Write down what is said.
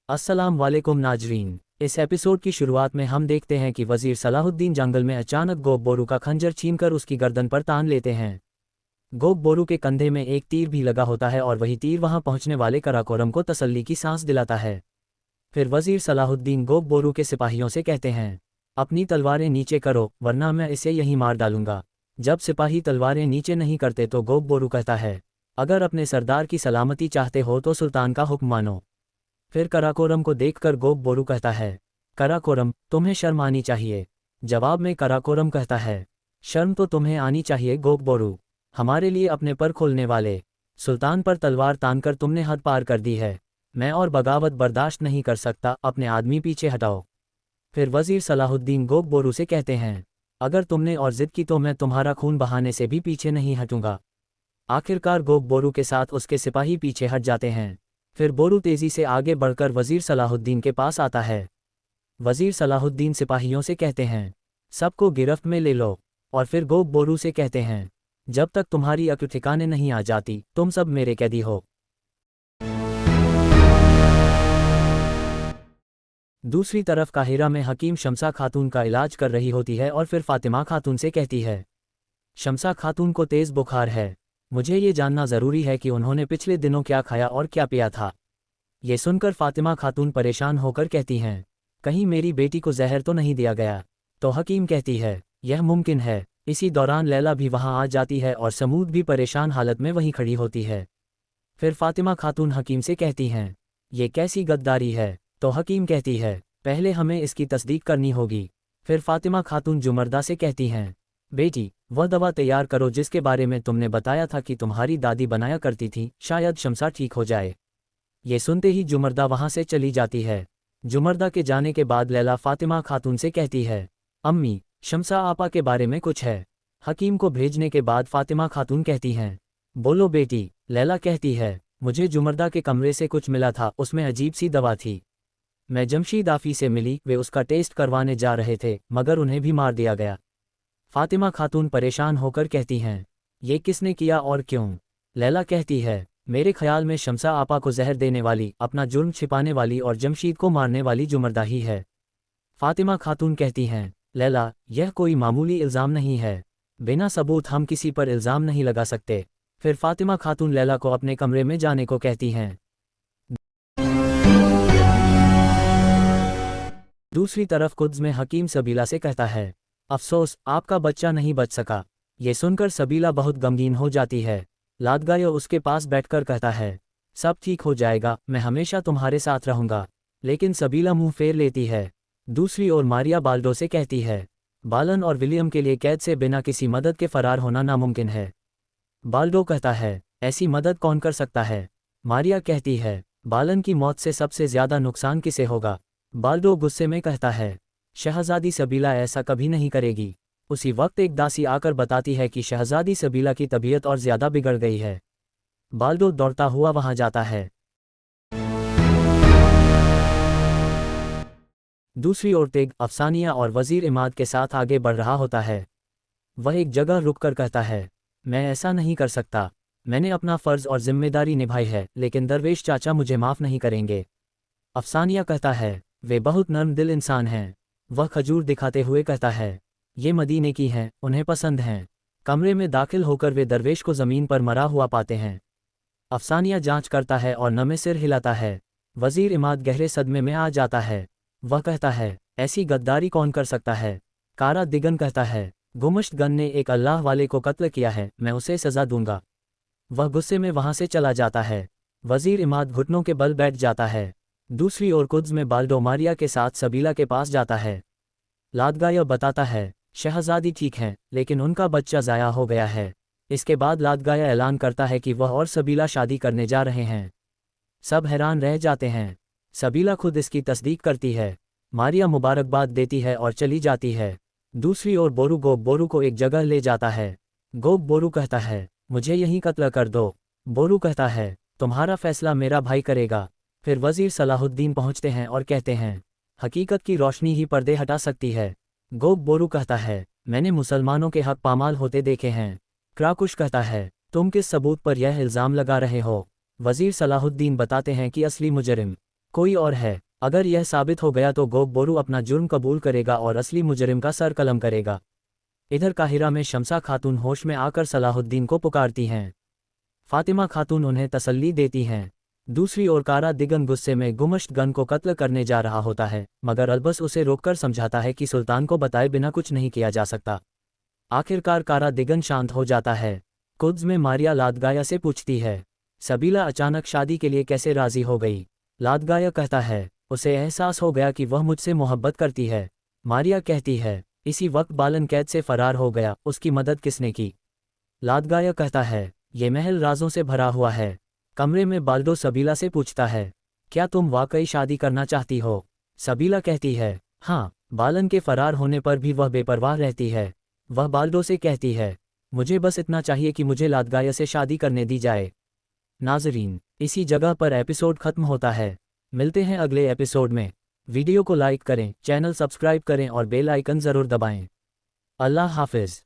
अस्सलाम वालेकुम नाजरीन। इस एपिसोड की शुरुआत में हम देखते हैं कि वजीर सलाहुद्दीन जंगल में अचानक गोब बोरू का खंजर छीनकर उसकी गर्दन पर तान लेते हैं। गोब बोरू के कंधे में एक तीर भी लगा होता है और वही तीर वहां पहुंचने वाले कराकोरम को तसल्ली की सांस दिलाता है। फिर वजीर सलाहुद्दीन गोब बोरू के सिपाहियों से कहते हैं, अपनी तलवारें नीचे करो वरना मैं इसे यहीं मार डालूंगा। जब सिपाही तलवारें नीचे नहीं करते तो गोब बोरू कहता है, अगर अपने सरदार की सलामती चाहते हो तो सुल्तान का हुक्म मानो। फिर कराकोरम को देखकर गोब बोरू कहता है, कराकोरम तुम्हें शर्म आनी चाहिए। जवाब में कराकोरम कहता है, शर्म तो तुम्हें आनी चाहिए गोब बोरू, हमारे लिए अपने पर खोलने वाले। सुल्तान पर तलवार तानकर तुमने हद पार कर दी है। मैं और बगावत बर्दाश्त नहीं कर सकता, अपने आदमी पीछे हटाओ। फिर वजीर सलाहुद्दीन गोब बोरू से कहते हैं, अगर तुमने और जिद की तो मैं तुम्हारा खून बहाने से भी पीछे नहीं हटूंगा। आखिरकार गोब बोरू के साथ उसके सिपाही पीछे हट जाते हैं। फिर बोरू तेजी से आगे बढ़कर वजीर सलाहुद्दीन के पास आता है। वजीर सलाहुद्दीन सिपाहियों से कहते हैं, सबको गिरफ्त में ले लो। और फिर गोब बोरू से कहते हैं, जब तक तुम्हारी अक्ल ठिकाने नहीं आ जाती तुम सब मेरे कैदी हो। दूसरी तरफ काहिरा में हकीम शम्सा खातून का इलाज कर रही होती है और फिर फातिमा खातून से कहती है, शम्सा खातून को तेज़ बुखार है, मुझे ये जानना ज़रूरी है कि उन्होंने पिछले दिनों क्या खाया और क्या पिया था। ये सुनकर फातिमा खातून परेशान होकर कहती हैं, कहीं मेरी बेटी को जहर तो नहीं दिया गया। तो हकीम कहती है, यह मुमकिन है। इसी दौरान लैला भी वहां आ जाती है और समूद भी परेशान हालत में वहीं खड़ी होती है। फिर फातिमा खातून हकीम से कहती हैं, ये कैसी गद्दारी है। तो हकीम कहती है, पहले हमें इसकी तस्दीक करनी होगी। फिर फातिमा खातून जुमर्दा से कहती हैं, बेटी वह दवा तैयार करो जिसके बारे में तुमने बताया था कि तुम्हारी दादी बनाया करती थी, शायद शम्सा ठीक हो जाए। ये सुनते ही जुमर्दा वहां से चली जाती है। जुमर्दा के जाने के बाद लैला फातिमा खातून से कहती है, अम्मी शम्सा आपा के बारे में कुछ है। हकीम को भेजने के बाद फातिमा खातून कहती हैं, बोलो बेटी। लैला कहती है, मुझे जुमर्दा के कमरे से कुछ मिला था, उसमें अजीब सी दवा थी। मैं जमशीद आफी से मिली, वे उसका टेस्ट करवाने जा रहे थे मगर उन्हें भी मार दिया गया। फातिमा खातून परेशान होकर कहती हैं, ये किसने किया और क्यों। लैला कहती है, मेरे ख्याल में शम्सा आपा को जहर देने वाली, अपना जुर्म छिपाने वाली और जमशीद को मारने वाली जुमर्दा ही है। फातिमा खातून कहती हैं, लैला यह कोई मामूली इल्ज़ाम नहीं है, बिना सबूत हम किसी पर इल्ज़ाम नहीं लगा सकते। फिर फातिमा खातून लैला को अपने कमरे में जाने को कहती हैं। दूसरी तरफ कुद्स में हकीम सबीला से कहता है, अफसोस आपका बच्चा नहीं बच सका। ये सुनकर सबीला बहुत गमगीन हो जाती है। लादगायो उसके पास बैठकर कहता है, सब ठीक हो जाएगा, मैं हमेशा तुम्हारे साथ रहूंगा। लेकिन सबीला मुंह फेर लेती है। दूसरी ओर मारिया बाल्डो से कहती है, बालन और विलियम के लिए कैद से बिना किसी मदद के फरार होना नामुमकिन है। बाल्डो कहता है, ऐसी मदद कौन कर सकता है। मारिया कहती है, बालन की मौत से सबसे ज्यादा नुकसान किसे होगा। बाल्डो गुस्से में कहता है, शहजादी सबीला ऐसा कभी नहीं करेगी। उसी वक्त एक दासी आकर बताती है कि शहजादी सबीला की तबीयत और ज्यादा बिगड़ गई है। बाल्डो दौड़ता हुआ वहां जाता है। दूसरी ओर तेग अफसानिया और वजीर इमाद के साथ आगे बढ़ रहा होता है। वह एक जगह रुककर कहता है, मैं ऐसा नहीं कर सकता। मैंने अपना फ़र्ज़ और जिम्मेदारी निभाई है, लेकिन दरवेश चाचा मुझे माफ़ नहीं करेंगे। अफसानिया कहता है, वे बहुत नर्म दिल इंसान हैं। वह खजूर दिखाते हुए कहता है, ये मदीने की हैं, उन्हें पसंद हैं। कमरे में दाखिल होकर वे दरवेश को ज़मीन पर मरा हुआ पाते हैं। अफसानिया जांच करता है और नमे सिर हिलाता है। वजीर इमाद गहरे सदमे में आ जाता है। वह कहता है, ऐसी गद्दारी कौन कर सकता है। कारा दिगन कहता है, गुमश्त गन ने एक अल्लाह वाले को कत्ल किया है, मैं उसे सज़ा दूंगा। वह गुस्से में वहां से चला जाता है। वजीर इमाद घुटनों के बल बैठ जाता है। दूसरी ओर कुद्स में बाल्डो मारिया के साथ सबीला के पास जाता है। लादगायो बताता है, शहजादी ठीक हैं, लेकिन उनका बच्चा ज़ाया हो गया है। इसके बाद लादगाया ऐलान करता है कि वह और सबीला शादी करने जा रहे हैं। सब हैरान रह जाते हैं। सबीला खुद इसकी तस्दीक करती है। मारिया मुबारकबाद देती है और चली जाती है। दूसरी ओर बोरू गोब बोरू को एक जगह ले जाता है। गोब बोरू कहता है, मुझे यहीं कत्ल कर दो। बोरू कहता है, तुम्हारा फैसला मेरा भाई करेगा। फिर वजीर सलाहुद्दीन पहुंचते हैं और कहते हैं, हकीकत की रोशनी ही पर्दे हटा सकती है। गोब बोरू कहता है, मैंने मुसलमानों के हक पामाल होते देखे हैं। क्राकुश कहता है, तुम किस सबूत पर यह इल्ज़ाम लगा रहे हो। वजीर सलाहुद्दीन बताते हैं कि असली मुजरिम कोई और है। अगर यह साबित हो गया तो गोग बोरू अपना जुर्म कबूल करेगा और असली मुजरिम का सर कलम करेगा। इधर काहिरा में शम्सा खातून होश में आकर सलाहुद्दीन को पुकारती हैं। फातिमा खातून उन्हें तसल्ली देती हैं। दूसरी ओर कारा दिगन गुस्से में गुमश्त गन को कत्ल करने जा रहा होता है, मगर अलबस उसे रोककर समझाता है कि सुल्तान को बताए बिना कुछ नहीं किया जा सकता। आखिरकार कारा दिगन शांत हो जाता है। कुद्स में मारिया लादगाया से पूछती है, सबीला अचानक शादी के लिए कैसे राजी हो गई? लादगाया कहता है, उसे एहसास हो गया कि वह मुझसे मोहब्बत करती है। मारिया कहती है, इसी वक्त बालन कैद से फरार हो गया, उसकी मदद किसने की? लादगाया कहता है, ये महल राजों से भरा हुआ है। कमरे में बाल्डो सबीला से पूछता है, क्या तुम वाकई शादी करना चाहती हो? सबीला कहती है, हाँ। बालन के फरार होने पर भी वह बेपरवाह रहती है। वह बाल्डो से कहती है, मुझे बस इतना चाहिए कि मुझे लादगाया से शादी करने दी जाए। नाज़रीन, इसी जगह पर एपिसोड खत्म होता है। मिलते हैं अगले एपिसोड में। वीडियो को लाइक करें, चैनल सब्सक्राइब करें और बेल आइकन ज़रूर दबाएं। अल्लाह हाफ़िज़।